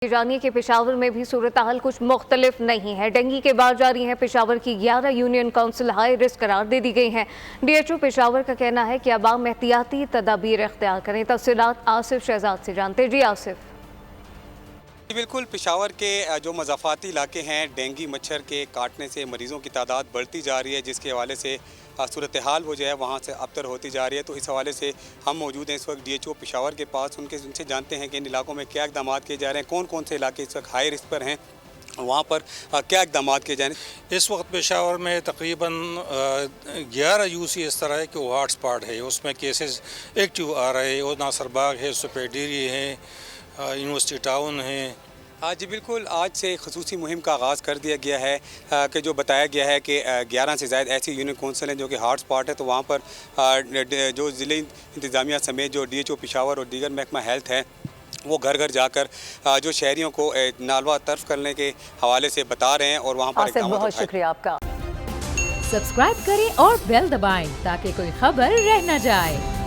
जानिए कि पेशावर में भी सूरत हाल कुछ मुख्तलिफ नहीं है। डेंगू के बाद जारी है। पेशावर की 11 यूनियन काउंसिल हाई रिस्क करार दे दी गई हैं। DHO पेशावर का कहना है कि अवाम एहतियाती तदाबीर इख्तियार करें। तफसीलात आसिफ शहजाद से जानते हैं। जी आसिफ। बिल्कुल, पेशावर के जो मज़ाफ़ाती इलाके हैं, डेंगू मच्छर के काटने से मरीज़ों की तादाद बढ़ती जा रही है, जिसके हवाले से सूरत हाल वो जो है वहाँ से अबतर होती जा रही है। तो इस हवाले से हम मौजूद हैं इस वक्त DHO पेशावर के पास। उनसे जानते हैं कि इन इलाकों में क्या इक़दाम किए जा रहे हैं, कौन कौन से इलाके इस वक्त हाई रिस्क पर हैं, वहाँ पर क्या इक़दाम किए जा रहे हैं। इस वक्त पेशावर में तकरीबन 11 यूसी इस तरह है कि वो हॉट स्पॉट है, उसमें केसेस एक्टिव आ रहे हैं। वो नासर बाग है, सुपेडीरी है, यूनिवर्सिटी टाउन है। जी बिल्कुल, आज से खसूसी मुहिम का आगाज़ कर दिया गया है कि जो बताया गया है कि 11 से ज़ायद ऐसी यूनियन कौंसिल हैं जो कि हॉट स्पॉट है। तो वहाँ पर जो ज़िले इंतज़ामिया समेत जो DHO पेशावर और दीगर महकमा हेल्थ है, वो घर घर जाकर जो शहरियों को नालवा तर्फ करने के हवाले से बता रहे हैं और वहाँ पर बहुत शुक्रिया आपका। सब्सक्राइब करें और बेल दबाएं ताकि कोई खबर रह न जाए।